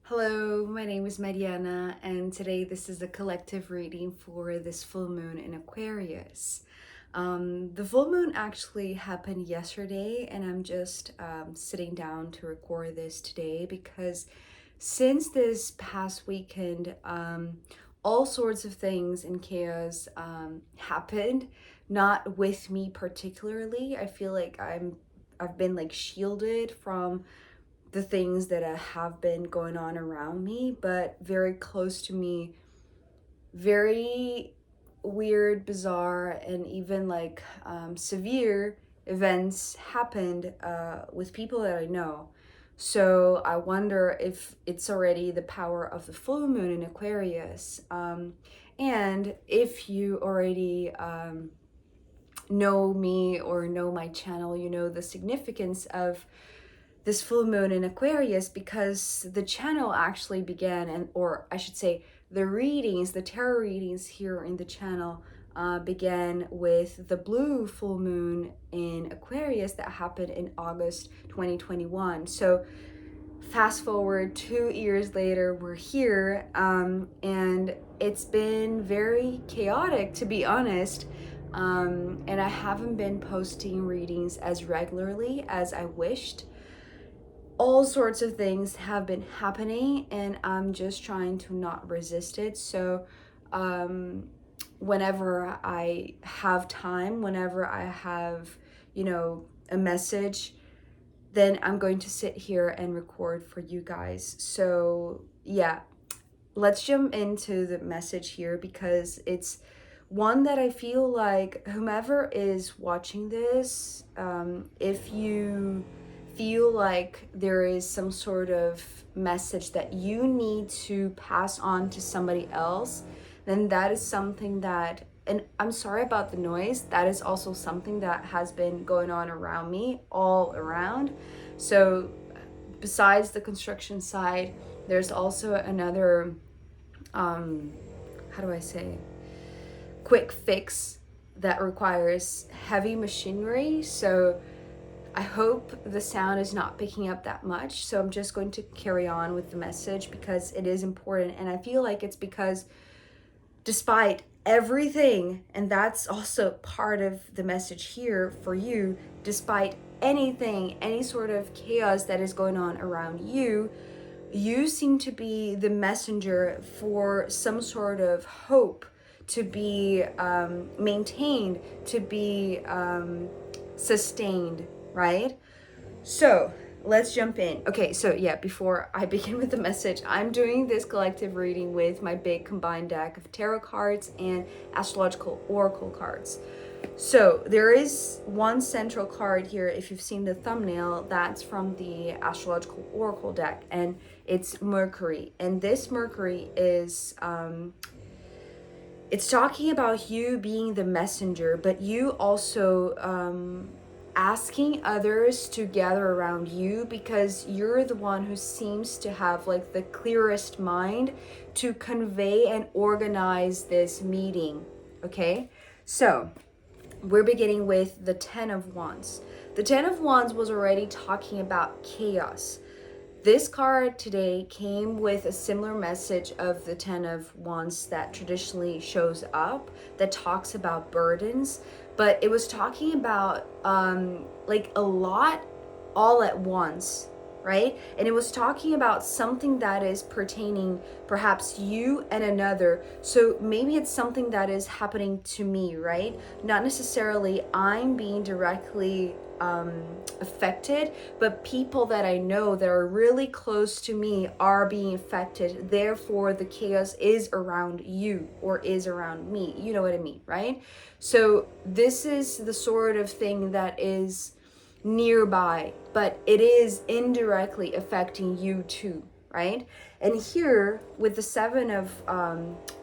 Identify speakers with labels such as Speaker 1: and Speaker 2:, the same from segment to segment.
Speaker 1: Hello, my name is Mariana, and today this is a collective reading for this full moon in Aquarius. The full moon actually happened yesterday, and I'm just sitting down to record this today because since this past weekend, all sorts of things and chaos happened, not with me particularly. I feel like I've been like shielded from the things that have been going on around me, but very close to me, very weird, bizarre, and even like severe events happened with people that I know. So I wonder if it's already the power of the full moon in Aquarius. And if you already know me or know my channel, you know the significance of this full moon in Aquarius, because the channel actually began, or I should say the readings, the tarot readings here in the channel began with the blue full moon in Aquarius that happened in August 2021. So fast forward 2 years later, we're here, and it's been very chaotic, to be honest. And I haven't been posting readings as regularly as I wished. All sorts of things have been happening, and I'm just trying to not resist it. So whenever I have time, whenever I have, a message, then I'm going to sit here and record for you guys. So yeah, let's jump into the message here, because it's one that I feel like whomever is watching this, if you feel like there is some sort of message that you need to pass on to somebody else, then that is something that, and I'm sorry about the noise, that is also something that has been going on around me, all around. So besides the construction side, there's also another how do I say, quick fix that requires heavy machinery. So I hope the sound is not picking up that much. So I'm just going to carry on with the message because it is important. And I feel like it's because despite everything, and that's also part of the message here for you, despite anything, any sort of chaos that is going on around you, you seem to be the messenger for some sort of hope to be maintained, to be sustained, right? So let's jump in. Okay, so yeah, before I begin with the message, I'm doing this collective reading with my big combined deck of tarot cards and astrological oracle cards. So there is one central card here, if you've seen the thumbnail, that's from the Astrological Oracle deck, and it's Mercury. And this Mercury is, it's talking about you being the messenger, but you also asking others to gather around you, because you're the one who seems to have like the clearest mind to convey and organize this meeting, okay? So we're beginning with the Ten of Wands. The Ten of Wands was already talking about chaos. This card today came with a similar message of the Ten of Wands that traditionally shows up, that talks about burdens, but it was talking about like a lot all at once, right? And it was talking about something that is pertaining perhaps you and another. So maybe it's something that is happening to me, right? Not necessarily I'm being directly affected, but people that I know that are really close to me are being affected. Therefore, the chaos is around you or is around me. You know what I mean, right? So this is the sort of thing that is nearby, but it is indirectly affecting you too, right? And here with the Seven of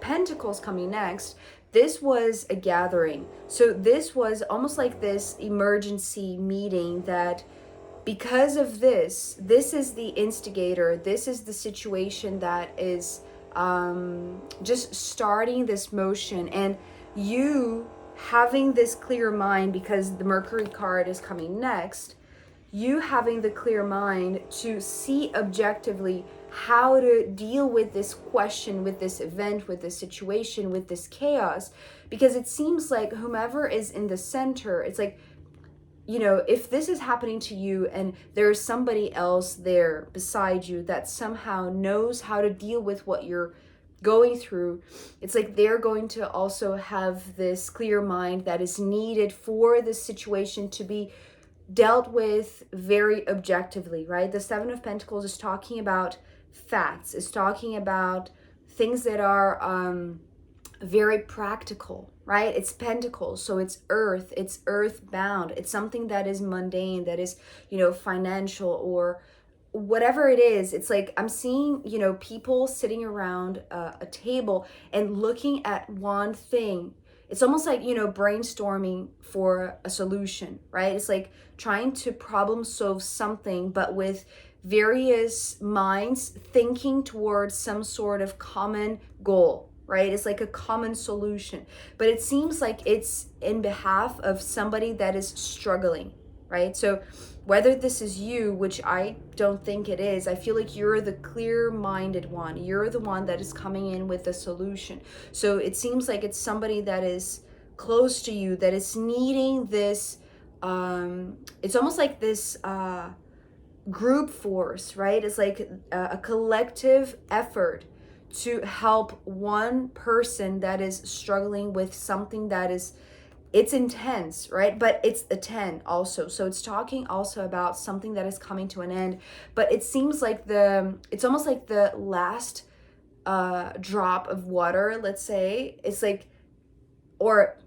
Speaker 1: Pentacles coming next, this was a gathering. So this was almost like this emergency meeting that, because of this is the instigator, this is the situation that is just starting this motion. And you having this clear mind, because the Mercury card is coming next, you having the clear mind to see objectively how to deal with this question, with this event, with this situation, with this chaos. Because it seems like whomever is in the center, it's like, you know, if this is happening to you and there's somebody else there beside you that somehow knows how to deal with what you're going through, it's like they're going to also have this clear mind that is needed for this situation to be dealt with very objectively, right? The Seven of Pentacles is talking about facts, is talking about things that are very practical, right? It's pentacles, so it's earthbound. It's something that is mundane, that is, you know, financial or whatever it is. It's like I'm seeing, you know, people sitting around a table and looking at one thing. It's almost like, you know, brainstorming for a solution, right? It's like trying to problem solve something, but with various minds thinking towards some sort of common goal, right? It's like a common solution, but it seems like it's in behalf of somebody that is struggling, right? So whether this is you, which I don't think it is, I feel like you're the clear-minded one. You're the one that is coming in with a solution. So it seems like it's somebody that is close to you, that is needing this, it's almost like this group force, right? It's like a collective effort to help one person that is struggling with something that is, it's intense, right? But it's a 10 also. So it's talking also about something that is coming to an end. But it seems like it's almost like the last drop of water, let's say. It's like, or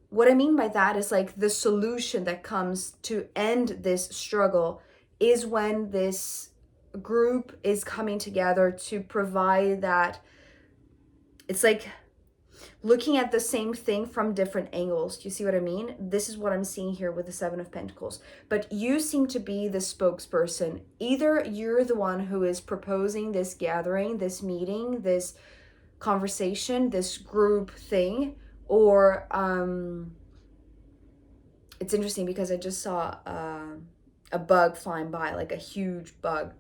Speaker 1: what I mean by that is like the solution that comes to end this struggle is when this group is coming together to provide that. It's like looking at the same thing from different angles. Do you see what I mean? This is what I'm seeing here with the Seven of Pentacles. But you seem to be the spokesperson. Either you're the one who is proposing this gathering, this meeting, this conversation, this group thing, or it's interesting because I just saw a bug flying by, like a huge bug.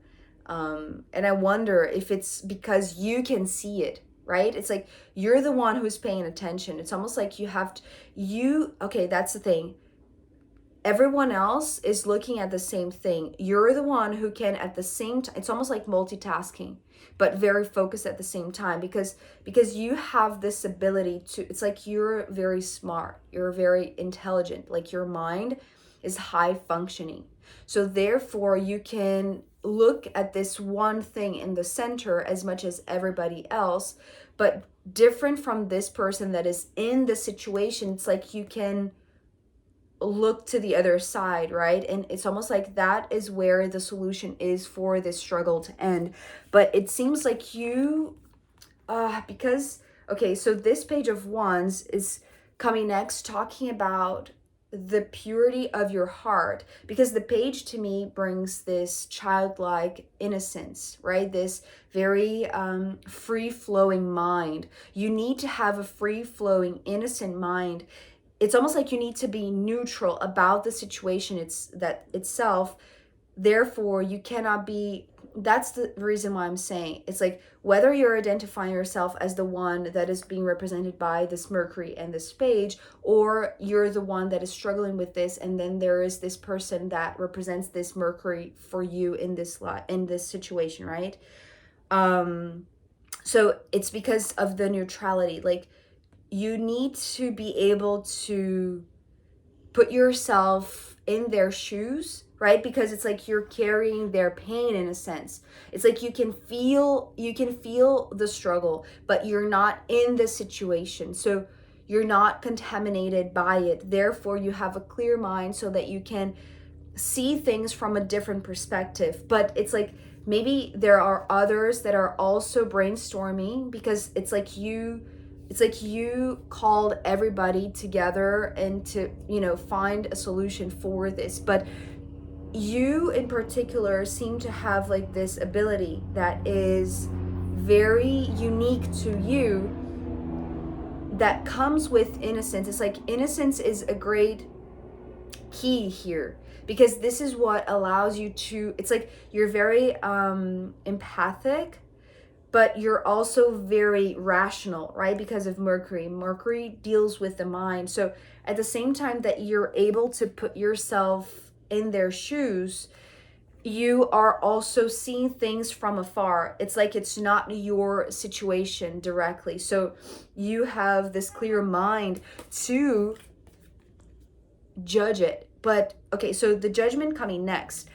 Speaker 1: And I wonder if it's because you can see it, right? It's like you're the one who's paying attention. It's almost like you have to, okay, that's the thing. Everyone else is looking at the same thing. You're the one who can at the same time, it's almost like multitasking, but very focused at the same time because you have this ability to, it's like you're very smart, you're very intelligent, like your mind is high functioning. So therefore you can look at this one thing in the center as much as everybody else, but different from this person that is in the situation. It's like you can look to the other side, right? And it's almost like that is where the solution is for this struggle to end. But it seems like you, because, okay, so this Page of Wands is coming next, talking about the purity of your heart, because the page to me brings this childlike innocence, right? This very free-flowing mind. You need to have a free-flowing, innocent mind. It's almost like you need to be neutral about the situation itself. Therefore, you cannot be, that's the reason why I'm saying it's like whether you're identifying yourself as the one that is being represented by this Mercury and this page, or you're the one that is struggling with this, and then there is this person that represents this Mercury for you in this situation, right? So it's because of the neutrality. Like you need to be able to put yourself in their shoes, right? Because it's like you're carrying their pain in a sense. It's like you can feel the struggle, but you're not in the situation. So you're not contaminated by it. Therefore, you have a clear mind so that you can see things from a different perspective. But it's like maybe there are others that are also brainstorming, because it's like you called everybody together and to, find a solution for this. But you in particular seem to have like this ability that is very unique to you, that comes with innocence. It's like innocence is a great key here, because this is what allows you to, it's like you're very empathic, but you're also very rational, right? Because of Mercury. Mercury deals with the mind. So at the same time that you're able to put yourself in their shoes, you are also seeing things from afar. It's like it's not your situation directly. So you have this clear mind to judge it. But okay, so the judgment coming next,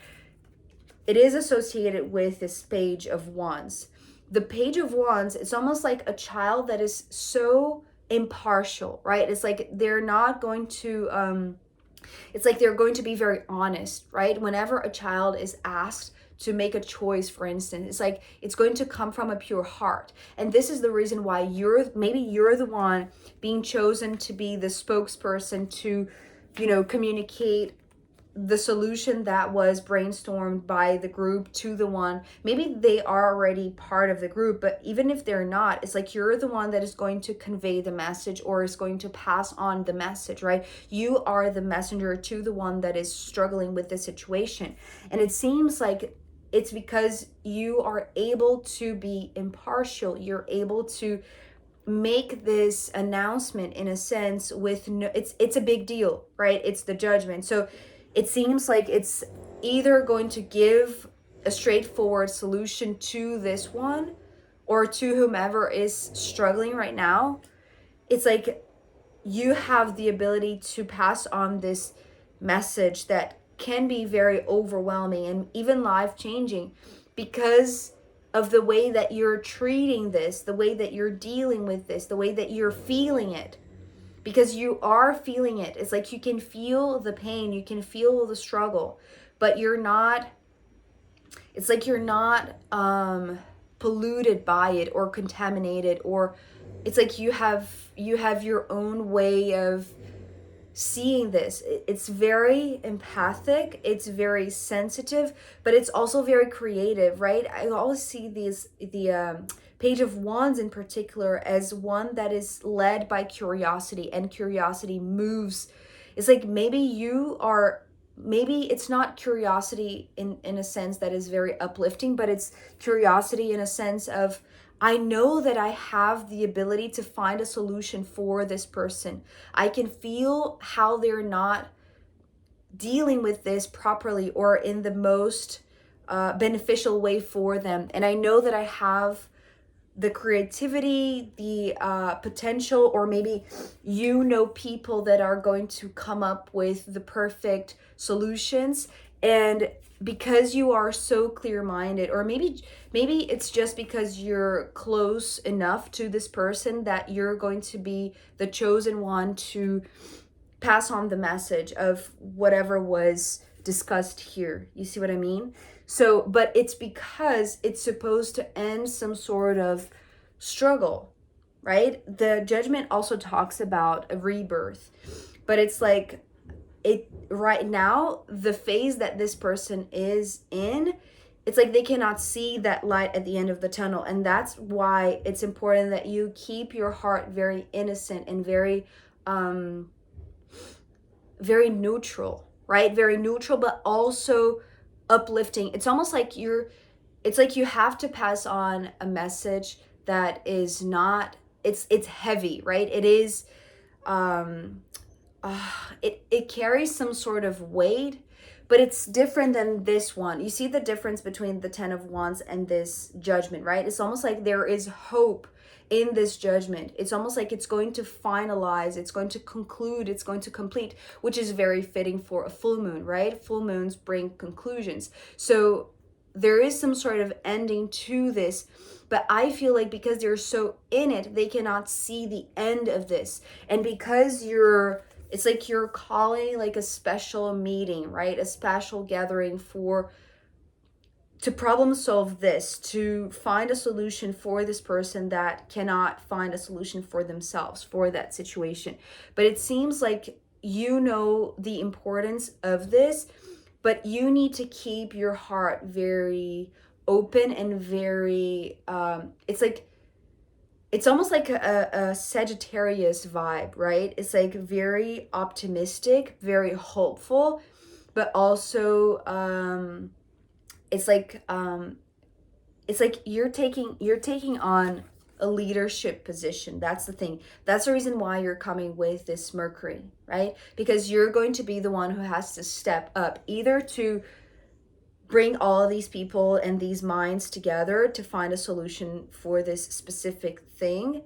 Speaker 1: it is associated with this Page of Wands. The Page of Wands, it's almost like a child that is so impartial, right? It's like they're not going to it's like they're going to be very honest, right? Whenever a child is asked to make a choice, for instance, it's like it's going to come from a pure heart. And this is the reason why maybe you're the one being chosen to be the spokesperson to, communicate the solution that was brainstormed by the group to the one. Maybe they are already part of the group, but even if they're not, it's like you're the one that is going to convey the message or is going to pass on the message, right? You are the messenger to the one that is struggling with the situation. And it seems like it's because you are able to be impartial. You're able to make this announcement in a sense with no, it's a big deal, right? It's the judgment. So it seems like it's either going to give a straightforward solution to this one or to whomever is struggling right now. It's like you have the ability to pass on this message that can be very overwhelming and even life-changing because of the way that you're treating this, the way that you're dealing with this, the way that you're feeling it. Because you are feeling it. It's like you can feel the pain, you can feel the struggle, but you're not, it's like you're not polluted by it or contaminated, or it's like you have your own way of seeing this. It's very empathic, it's very sensitive, but it's also very creative, right? I always see the Page of Wands in particular as one that is led by curiosity, and curiosity moves. It's like maybe it's not curiosity in a sense that is very uplifting, but it's curiosity in a sense of, I know that I have the ability to find a solution for this person. I can feel how they're not dealing with this properly or in the most beneficial way for them. And I know that I have the creativity, the potential, or maybe people that are going to come up with the perfect solutions. And because you are so clear-minded, or maybe it's just because you're close enough to this person that you're going to be the chosen one to pass on the message of whatever was discussed here. You see what I mean? So, but it's because it's supposed to end some sort of struggle, right? The judgment also talks about a rebirth, but it's like right now, the phase that this person is in, it's like they cannot see that light at the end of the tunnel. And that's why it's important that you keep your heart very innocent and very very neutral, right? Very neutral, but also uplifting. It's almost like it's like you have to pass on a message that is not, it's heavy, right? It is it carries some sort of weight, but it's different than this one. You see the difference between the 10 of Wands and this judgment, right? It's almost like there is hope in this judgment. It's almost like it's going to finalize, it's going to conclude, it's going to complete, which is very fitting for a full moon, right? Full moons bring conclusions. So there is some sort of ending to this, but I feel like because they're so in it, they cannot see the end of this. And because it's like you're calling like a special meeting, right? A special gathering to problem solve this, to find a solution for this person that cannot find a solution for themselves for that situation. But it seems like the importance of this, but you need to keep your heart very open and very it's almost like a Sagittarius vibe, right? It's like very optimistic, very hopeful, but also it's like you're taking on a leadership position. That's the thing. That's the reason why you're coming with this Mercury, right? Because you're going to be the one who has to step up, either to bring all of these people and these minds together to find a solution for this specific thing,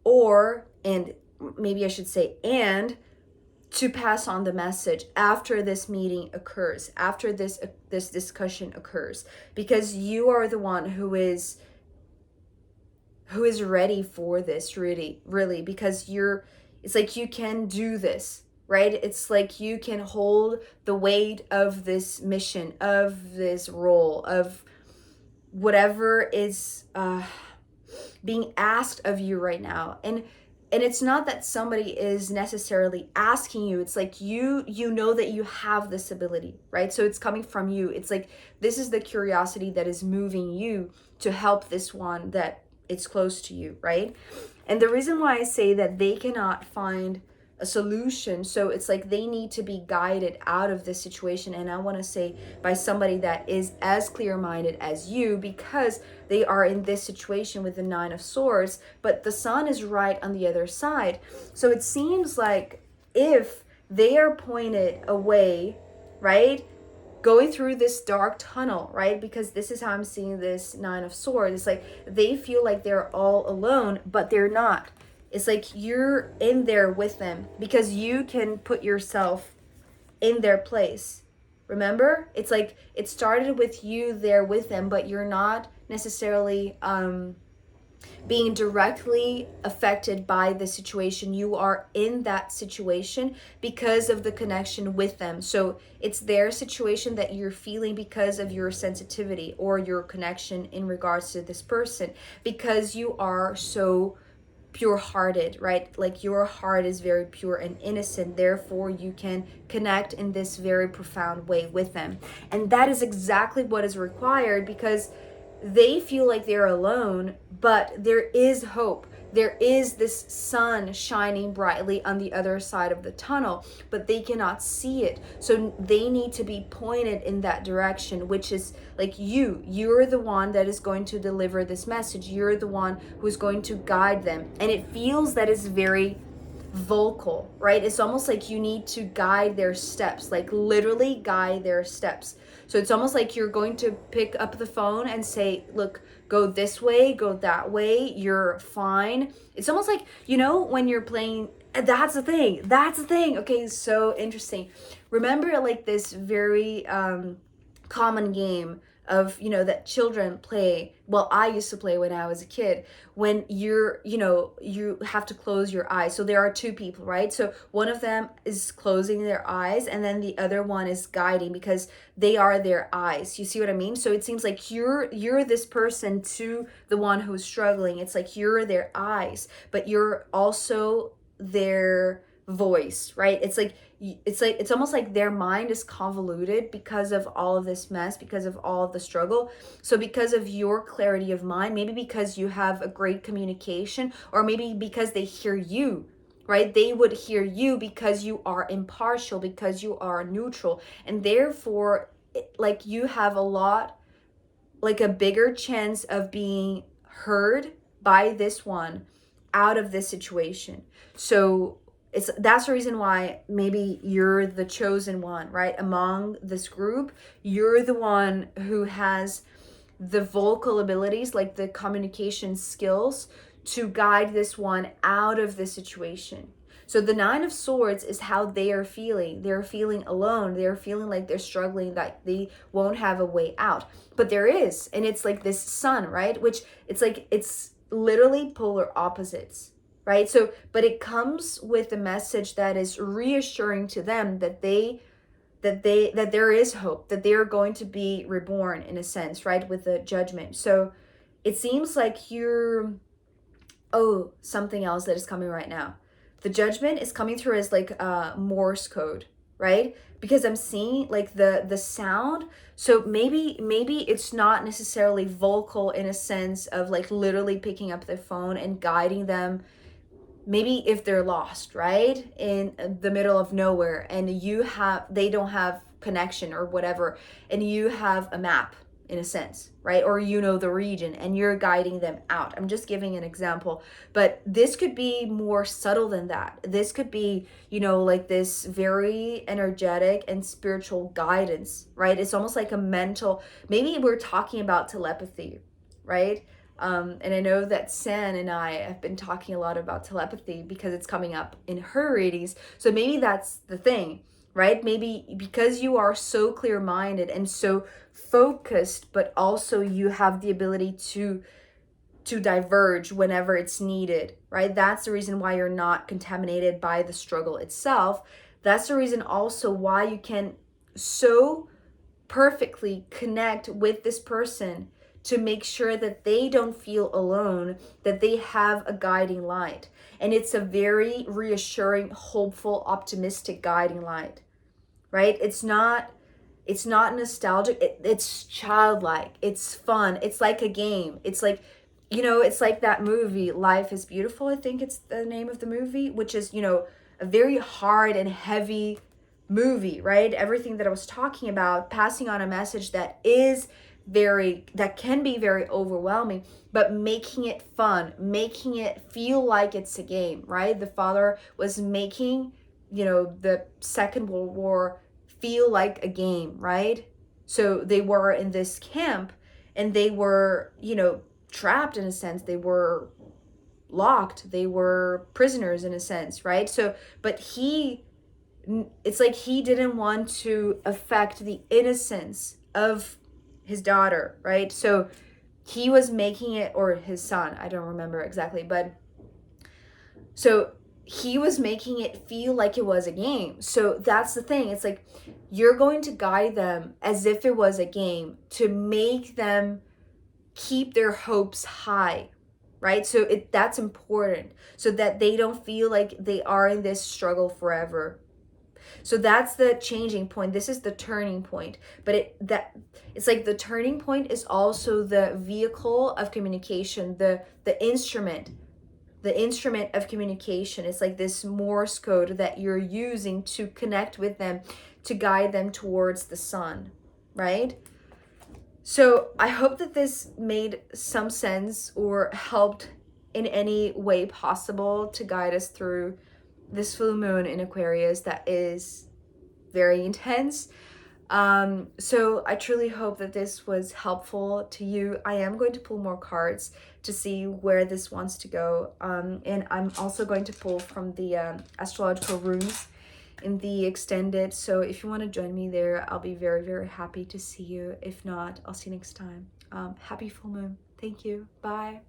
Speaker 1: or, and maybe I should say, and to pass on the message after this meeting occurs, after this discussion occurs, because you are the one who is ready for this, really, because it's like you can do this, right? It's like you can hold the weight of this mission, of this role, of whatever is being asked of you right now. And it's not that somebody is necessarily asking you. It's like you know that you have this ability, right? So it's coming from you. It's like this is the curiosity that is moving you to help this one that it's close to you, right? And the reason why I say that they cannot find a solution, so it's like they need to be guided out of this situation, and I want to say by somebody that is as clear-minded as you, because they are in this situation with the Nine of Swords, but the Sun is right on the other side. So it seems like if they are pointed away, right, going through this dark tunnel, right? Because this is how I'm seeing this Nine of Swords. It's like they feel like they're all alone, but they're not. It's like you're in there with them because you can put yourself in their place. Remember? It's like it started with you there with them, but you're not necessarily being directly affected by the situation. You are in that situation because of the connection with them. So it's their situation that you're feeling because of your sensitivity or your connection in regards to this person, because you are so pure-hearted, right? Like your heart is very pure and innocent, therefore you can connect in this very profound way with them. And that is exactly what is required, because they feel like they're alone, but there is hope. There is this sun shining brightly on the other side of the tunnel, but they cannot see it. So they need to be pointed in that direction, which is like you're the one that is going to deliver this message. You're the one who's going to guide them. And it feels that it's very vocal, right? It's almost like you need to guide their steps, like literally guide their steps. So it's almost like you're going to pick up the phone and say, look, go this way, go that way, you're fine. It's almost like, when you're playing, that's the thing. Okay, so interesting. Remember like this very common game of that children play, well, I used to play when I was a kid, when you have to close your eyes. So there are two people, right? So one of them is closing their eyes and then the other one is guiding, because they are their eyes. You see what I mean? So it seems like you're this person to the one who's struggling. It's like you're their eyes, but you're also their voice, right? It's almost like their mind is convoluted because of all of this mess, because of all of the struggle. So because of your clarity of mind, maybe because you have a great communication, or maybe because they hear you, right? They would hear you because you are impartial, because you are neutral, and therefore like you have a bigger chance of being heard by this one out of this situation. So that's the reason why maybe you're the chosen one, right? Among this group, you're the one who has the vocal abilities, like the communication skills, to guide this one out of the situation. So the Nine of Swords is how they are feeling. They're feeling alone. They're feeling like they're struggling, that they won't have a way out. But there is, and it's like this sun, right? Which it's literally polar opposites, right? So, but it comes with a message that is reassuring to them that there is hope, that they are going to be reborn in a sense, right? With the Judgment. So it seems like something else that is coming right now. The Judgment is coming through as like Morse code, right? Because I'm seeing like the sound. So maybe it's not necessarily vocal in a sense of like literally picking up the phone and guiding them maybe if they're lost, right, in the middle of nowhere, and they don't have connection or whatever, and you have a map in a sense, right, or you know the region and you're guiding them out. I'm just giving an example, but this could be more subtle than that. This could be, you know, like this very energetic and spiritual guidance, right? It's almost like a mental, maybe we're talking about telepathy, right? And I know that San and I have been talking a lot about telepathy because it's coming up in her readings. So maybe that's the thing, right? Maybe because you are so clear-minded and so focused, but also you have the ability to diverge whenever it's needed, right? That's the reason why you're not contaminated by the struggle itself. That's the reason also why you can so perfectly connect with this person to make sure that they don't feel alone, that they have a guiding light. And it's a very reassuring, hopeful, optimistic guiding light, right? It's not nostalgic. It's childlike. It's fun. It's like a game. It's like, you know, it's like that movie, Life is Beautiful, I think it's the name of the movie, which is, you know, a very hard and heavy movie, right? Everything that I was talking about, passing on a message that can be very overwhelming, but making it fun, making it feel like it's a game, right? The father was making, you know, the Second World War feel like a game, right? So they were in this camp and they were, you know, trapped in a sense. They were locked. They were prisoners in a sense, right? So, but it's like he didn't want to affect the innocence of his daughter, right? So he was making it, or his son, I don't remember exactly, but so he was making it feel like it was a game. So that's the thing. It's like you're going to guide them as if it was a game to make them keep their hopes high, right? So that's important so that they don't feel like they are in this struggle forever. So that's the changing point. This is the turning point. But it's like the turning point is also the vehicle of communication, the instrument of communication. It's like this Morse code that you're using to connect with them, to guide them towards the sun, right? So I hope that this made some sense or helped in any way possible to guide us through this full moon in Aquarius that is very intense. So I truly hope that this was helpful to you. I am going to pull more cards to see where this wants to go. And I'm also going to pull from the astrological runes in the extended. So if you want to join me there, I'll be very, very happy to see you. If not, I'll see you next time. Happy full moon. Thank you. Bye.